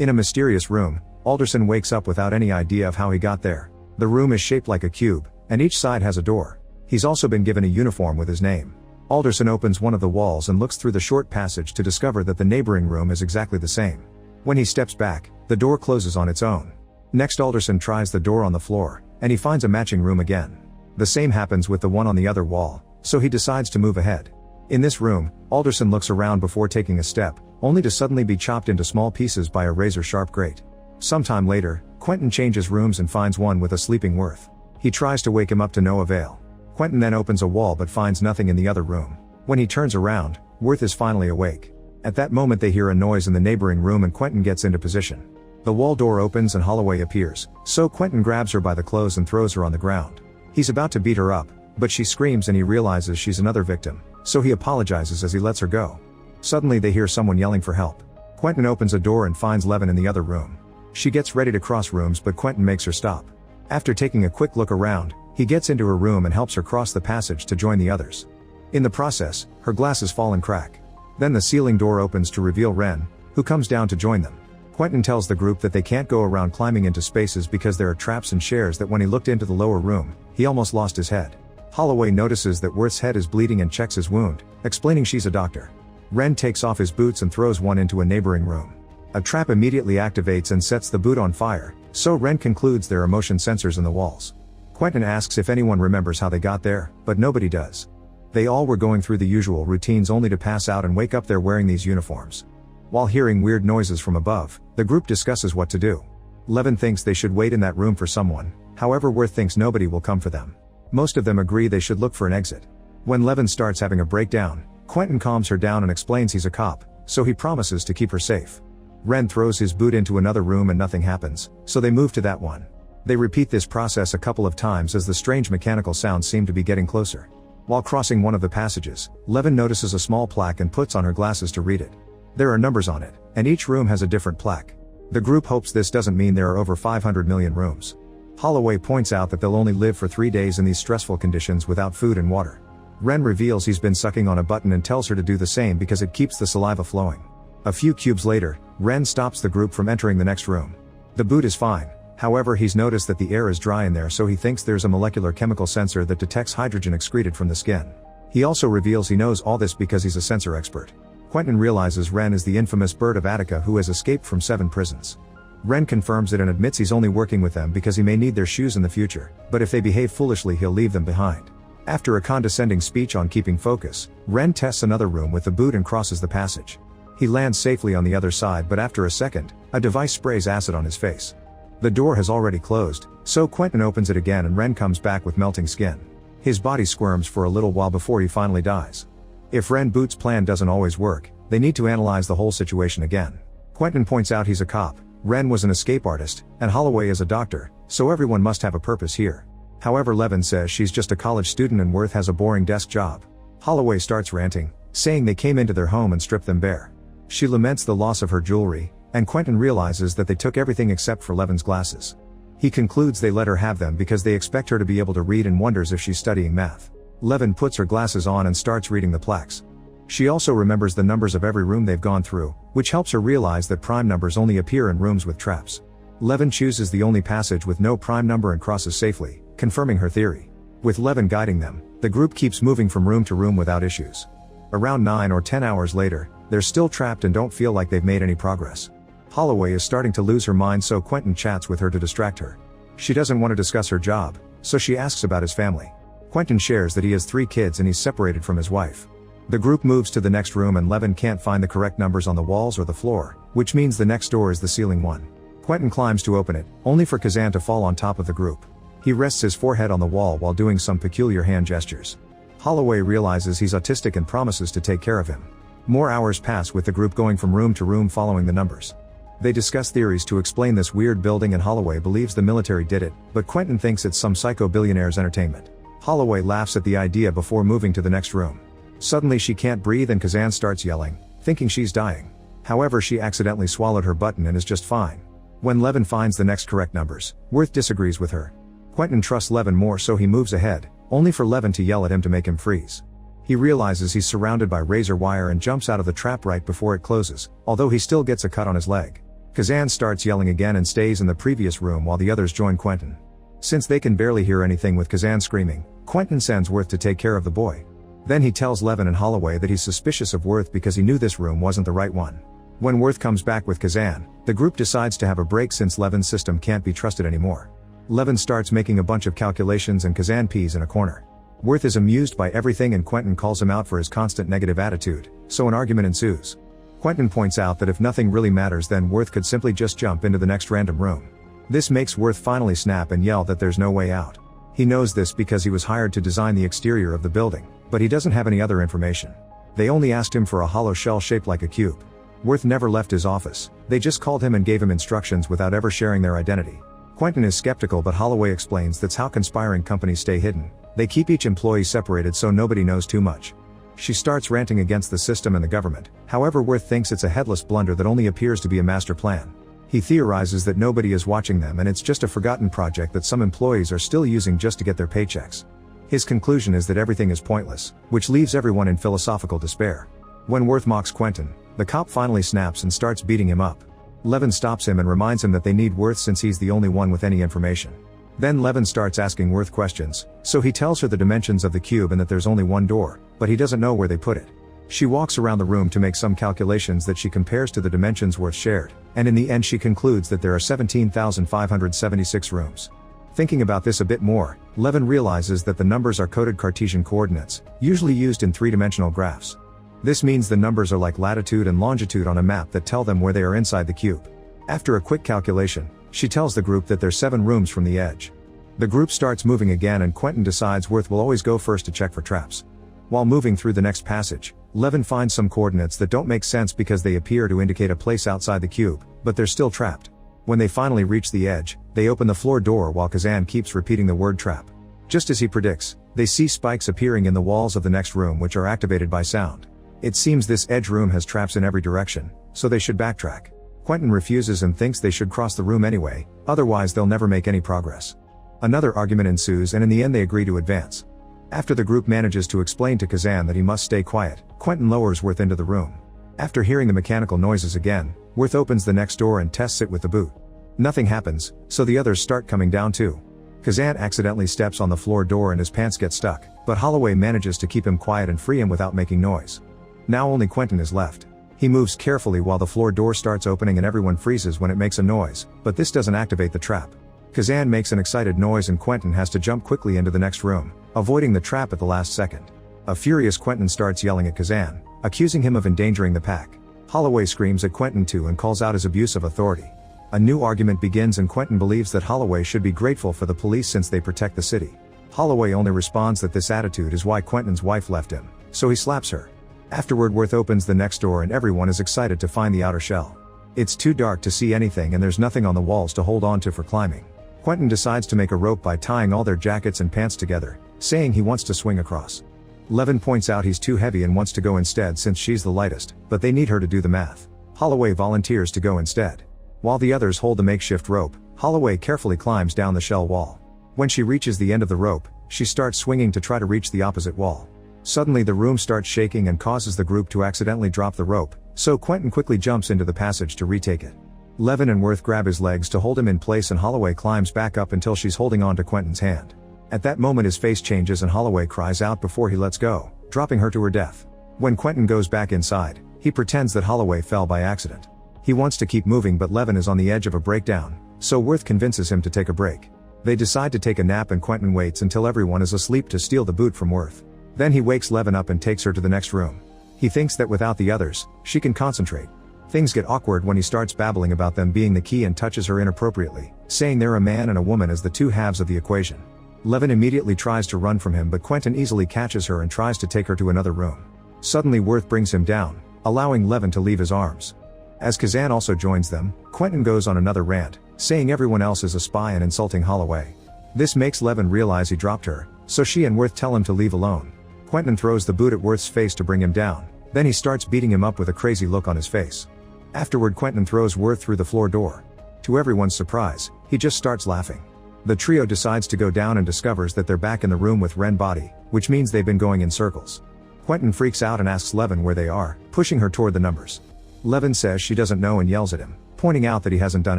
In a mysterious room, Alderson wakes up without any idea of how he got there. The room is shaped like a cube, and each side has a door. He's also been given a uniform with his name. Alderson opens one of the walls and looks through the short passage to discover that the neighboring room is exactly the same. When he steps back, the door closes on its own. Next, Alderson tries the door on the floor, and he finds a matching room again. The same happens with the one on the other wall, so he decides to move ahead. In this room, Alderson looks around before taking a step, only to suddenly be chopped into small pieces by a razor-sharp grate. Sometime later, Quentin changes rooms and finds one with a sleeping Worth. He tries to wake him up to no avail. Quentin then opens a wall but finds nothing in the other room. When he turns around, Worth is finally awake. At that moment they hear a noise in the neighboring room and Quentin gets into position. The wall door opens and Holloway appears, so Quentin grabs her by the clothes and throws her on the ground. He's about to beat her up, but she screams and he realizes she's another victim, so he apologizes as he lets her go. Suddenly they hear someone yelling for help. Quentin opens a door and finds Levin in the other room. She gets ready to cross rooms but Quentin makes her stop. After taking a quick look around, he gets into her room and helps her cross the passage to join the others. In the process, her glasses fall and crack. Then the ceiling door opens to reveal Ren, who comes down to join them. Quentin tells the group that they can't go around climbing into spaces because there are traps and shares that when he looked into the lower room, he almost lost his head. Holloway notices that Worth's head is bleeding and checks his wound, explaining she's a doctor. Ren takes off his boots and throws one into a neighboring room. A trap immediately activates and sets the boot on fire, so Ren concludes there are motion sensors in the walls. Quentin asks if anyone remembers how they got there, but nobody does. They all were going through the usual routines only to pass out and wake up there wearing these uniforms. While hearing weird noises from above, the group discusses what to do. Levin thinks they should wait in that room for someone, however Worth thinks nobody will come for them. Most of them agree they should look for an exit. When Levin starts having a breakdown, Quentin calms her down and explains he's a cop, so he promises to keep her safe. Ren throws his boot into another room and nothing happens, so they move to that one. They repeat this process a couple of times as the strange mechanical sounds seem to be getting closer. While crossing one of the passages, Levin notices a small plaque and puts on her glasses to read it. There are numbers on it, and each room has a different plaque. The group hopes this doesn't mean there are over 500 million rooms. Holloway points out that they'll only live for 3 days in these stressful conditions without food and water. Ren reveals he's been sucking on a button and tells her to do the same because it keeps the saliva flowing. A few cubes later, Ren stops the group from entering the next room. The boot is fine. However, he's noticed that the air is dry in there, so he thinks there's a molecular chemical sensor that detects hydrogen excreted from the skin. He also reveals he knows all this because he's a sensor expert. Quentin realizes Ren is the infamous Bird of Attica who has escaped from 7 prisons. Ren confirms it and admits he's only working with them because he may need their shoes in the future, but if they behave foolishly he'll leave them behind. After a condescending speech on keeping focus, Ren tests another room with the boot and crosses the passage. He lands safely on the other side, but after a second, a device sprays acid on his face. The door has already closed, so Quentin opens it again and Ren comes back with melting skin. His body squirms for a little while before he finally dies. If Ren Boot's plan doesn't always work, they need to analyze the whole situation again. Quentin points out he's a cop, Ren was an escape artist, and Holloway is a doctor, so everyone must have a purpose here. However, Levin says she's just a college student and Worth has a boring desk job. Holloway starts ranting, saying they came into their home and stripped them bare. She laments the loss of her jewelry, and Quentin realizes that they took everything except for Levin's glasses. He concludes they let her have them because they expect her to be able to read and wonders if she's studying math. Levin puts her glasses on and starts reading the plaques. She also remembers the numbers of every room they've gone through, which helps her realize that prime numbers only appear in rooms with traps. Levin chooses the only passage with no prime number and crosses safely, confirming her theory. With Levin guiding them, the group keeps moving from room to room without issues. Around 9 or 10 hours later, they're still trapped and don't feel like they've made any progress. Holloway is starting to lose her mind, so Quentin chats with her to distract her. She doesn't want to discuss her job, so she asks about his family. Quentin shares that he has 3 kids and he's separated from his wife. The group moves to the next room and Levin can't find the correct numbers on the walls or the floor, which means the next door is the ceiling one. Quentin climbs to open it, only for Kazan to fall on top of the group. He rests his forehead on the wall while doing some peculiar hand gestures. Holloway realizes he's autistic and promises to take care of him. More hours pass with the group going from room to room following the numbers. They discuss theories to explain this weird building and Holloway believes the military did it, but Quentin thinks it's some psycho billionaire's entertainment. Holloway laughs at the idea before moving to the next room. Suddenly she can't breathe and Kazan starts yelling, thinking she's dying. However, she accidentally swallowed her button and is just fine. When Levin finds the next correct numbers, Worth disagrees with her. Quentin trusts Levin more, so he moves ahead, only for Levin to yell at him to make him freeze. He realizes he's surrounded by razor wire and jumps out of the trap right before it closes, although he still gets a cut on his leg. Kazan starts yelling again and stays in the previous room while the others join Quentin. Since they can barely hear anything with Kazan screaming, Quentin sends Worth to take care of the boy. Then he tells Levin and Holloway that he's suspicious of Worth because he knew this room wasn't the right one. When Worth comes back with Kazan, the group decides to have a break since Levin's system can't be trusted anymore. Levin starts making a bunch of calculations and Kazan pees in a corner. Worth is amused by everything and Quentin calls him out for his constant negative attitude, so an argument ensues. Quentin points out that if nothing really matters then Worth could simply just jump into the next random room. This makes Worth finally snap and yell that there's no way out. He knows this because he was hired to design the exterior of the building, but he doesn't have any other information. They only asked him for a hollow shell shaped like a cube. Worth never left his office, they just called him and gave him instructions without ever sharing their identity. Quentin is skeptical but Holloway explains that's how conspiring companies stay hidden. They keep each employee separated so nobody knows too much. She starts ranting against the system and the government, however Worth thinks it's a headless blunder that only appears to be a master plan. He theorizes that nobody is watching them and it's just a forgotten project that some employees are still using just to get their paychecks. His conclusion is that everything is pointless, which leaves everyone in philosophical despair. When Worth mocks Quentin, the cop finally snaps and starts beating him up. Levin stops him and reminds him that they need Worth since he's the only one with any information. Then Levin starts asking Worth questions, so he tells her the dimensions of the cube and that there's only one door, but he doesn't know where they put it. She walks around the room to make some calculations that she compares to the dimensions Worth shared, and in the end she concludes that there are 17,576 rooms. Thinking about this a bit more, Levin realizes that the numbers are coded Cartesian coordinates, usually used in three-dimensional graphs. This means the numbers are like latitude and longitude on a map that tell them where they are inside the cube. After a quick calculation, she tells the group that there's 7 rooms from the edge. The group starts moving again and Quentin decides Worth will always go first to check for traps. While moving through the next passage, Levin finds some coordinates that don't make sense because they appear to indicate a place outside the cube, but they're still trapped. When they finally reach the edge, they open the floor door while Kazan keeps repeating the word trap. Just as he predicts, they see spikes appearing in the walls of the next room which are activated by sound. It seems this edge room has traps in every direction, so they should backtrack. Quentin refuses and thinks they should cross the room anyway, otherwise they'll never make any progress. Another argument ensues and in the end they agree to advance. After the group manages to explain to Kazan that he must stay quiet, Quentin lowers Worth into the room. After hearing the mechanical noises again, Worth opens the next door and tests it with the boot. Nothing happens, so the others start coming down too. Kazan accidentally steps on the floor door and his pants get stuck, but Holloway manages to keep him quiet and free him without making noise. Now only Quentin is left. He moves carefully while the floor door starts opening and everyone freezes when it makes a noise, but this doesn't activate the trap. Kazan makes an excited noise and Quentin has to jump quickly into the next room, avoiding the trap at the last second. A furious Quentin starts yelling at Kazan, accusing him of endangering the pack. Holloway screams at Quentin too and calls out his abuse of authority. A new argument begins and Quentin believes that Holloway should be grateful for the police since they protect the city. Holloway only responds that this attitude is why Quentin's wife left him, so he slaps her. Afterward Worth opens the next door and everyone is excited to find the outer shell. It's too dark to see anything and there's nothing on the walls to hold on to for climbing. Quentin decides to make a rope by tying all their jackets and pants together, saying he wants to swing across. Levin points out he's too heavy and wants to go instead since she's the lightest, but they need her to do the math. Holloway volunteers to go instead. While the others hold the makeshift rope, Holloway carefully climbs down the shell wall. When she reaches the end of the rope, she starts swinging to try to reach the opposite wall. Suddenly the room starts shaking and causes the group to accidentally drop the rope, so Quentin quickly jumps into the passage to retake it. Levin and Worth grab his legs to hold him in place and Holloway climbs back up until she's holding on to Quentin's hand. At that moment his face changes and Holloway cries out before he lets go, dropping her to her death. When Quentin goes back inside, he pretends that Holloway fell by accident. He wants to keep moving but Levin is on the edge of a breakdown, so Worth convinces him to take a break. They decide to take a nap and Quentin waits until everyone is asleep to steal the boot from Worth. Then he wakes Levin up and takes her to the next room. He thinks that without the others, she can concentrate. Things get awkward when he starts babbling about them being the key and touches her inappropriately, saying they're a man and a woman as the two halves of the equation. Levin immediately tries to run from him but Quentin easily catches her and tries to take her to another room. Suddenly Worth brings him down, allowing Levin to leave his arms. As Kazan also joins them, Quentin goes on another rant, saying everyone else is a spy and insulting Holloway. This makes Levin realize he dropped her, so she and Worth tell him to leave alone. Quentin throws the boot at Worth's face to bring him down, then he starts beating him up with a crazy look on his face. Afterward Quentin throws Worth through the floor door. To everyone's surprise, he just starts laughing. The trio decides to go down and discovers that they're back in the room with Ren Body, which means they've been going in circles. Quentin freaks out and asks Levin where they are, pushing her toward the numbers. Levin says she doesn't know and yells at him, pointing out that he hasn't done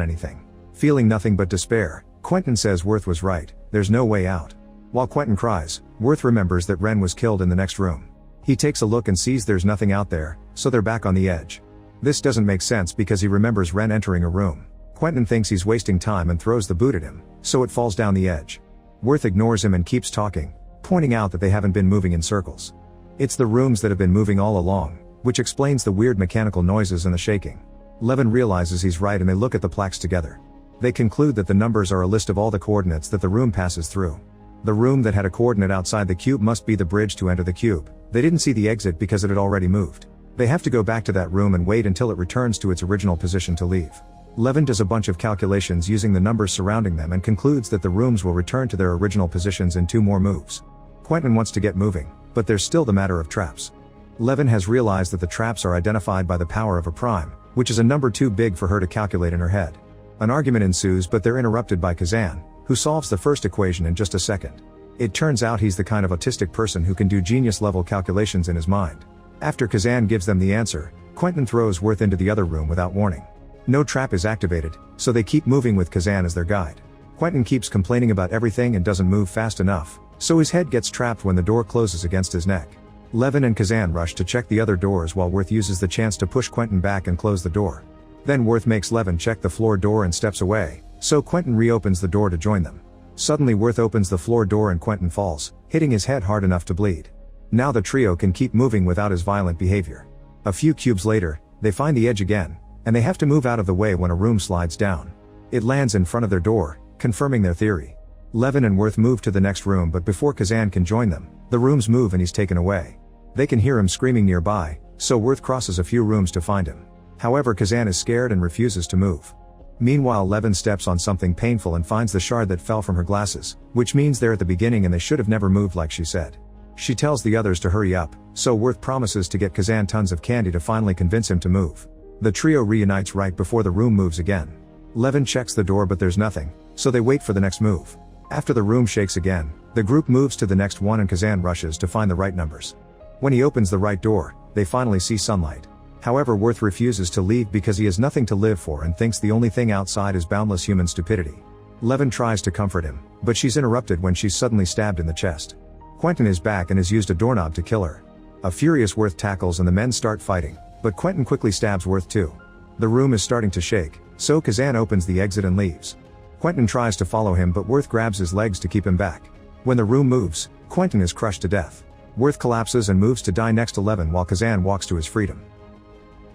anything. Feeling nothing but despair, Quentin says Worth was right, there's no way out. While Quentin cries, Worth remembers that Ren was killed in the next room. He takes a look and sees there's nothing out there, so they're back on the edge. This doesn't make sense because he remembers Ren entering a room. Quentin thinks he's wasting time and throws the boot at him, so it falls down the edge. Worth ignores him and keeps talking, pointing out that they haven't been moving in circles. It's the rooms that have been moving all along, which explains the weird mechanical noises and the shaking. Levin realizes he's right and they look at the plaques together. They conclude that the numbers are a list of all the coordinates that the room passes through. The room that had a coordinate outside the cube must be the bridge to enter the cube. They didn't see the exit because it had already moved. They have to go back to that room and wait until it returns to its original position to leave. Levin does a bunch of calculations using the numbers surrounding them and concludes that the rooms will return to their original positions in 2 more moves. Quentin wants to get moving, but there's still the matter of traps. Levin has realized that the traps are identified by the power of a prime, which is a number too big for her to calculate in her head. An argument ensues, but they're interrupted by Kazan, who solves the first equation in just a second. It turns out he's the kind of autistic person who can do genius-level calculations in his mind. After Kazan gives them the answer, Quentin throws Worth into the other room without warning. No trap is activated, so they keep moving with Kazan as their guide. Quentin keeps complaining about everything and doesn't move fast enough, so his head gets trapped when the door closes against his neck. Levin and Kazan rush to check the other doors while Worth uses the chance to push Quentin back and close the door. Then Worth makes Levin check the floor door and steps away, so Quentin reopens the door to join them. Suddenly Worth opens the floor door and Quentin falls, hitting his head hard enough to bleed. Now the trio can keep moving without his violent behavior. A few cubes later, they find the edge again, and they have to move out of the way when a room slides down. It lands in front of their door, confirming their theory. Levin and Worth move to the next room, but before Kazan can join them, the rooms move and he's taken away. They can hear him screaming nearby, so Worth crosses a few rooms to find him. However, Kazan is scared and refuses to move. Meanwhile, Levin steps on something painful and finds the shard that fell from her glasses, which means they're at the beginning and they should have never moved like she said. She tells the others to hurry up, so Worth promises to get Kazan tons of candy to finally convince him to move. The trio reunites right before the room moves again. Levin checks the door but there's nothing, so they wait for the next move. After the room shakes again, the group moves to the next one and Kazan rushes to find the right numbers. When he opens the right door, they finally see sunlight. However, Worth refuses to leave because he has nothing to live for and thinks the only thing outside is boundless human stupidity. Levin tries to comfort him, but she's interrupted when she's suddenly stabbed in the chest. Quentin is back and has used a doorknob to kill her. A furious Worth tackles and the men start fighting, but Quentin quickly stabs Worth too. The room is starting to shake, so Kazan opens the exit and leaves. Quentin tries to follow him but Worth grabs his legs to keep him back. When the room moves, Quentin is crushed to death. Worth collapses and moves to die next to Levin while Kazan walks to his freedom.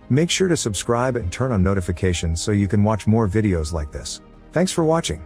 Make sure to subscribe and turn on notifications so you can watch more videos like this. Thanks for watching.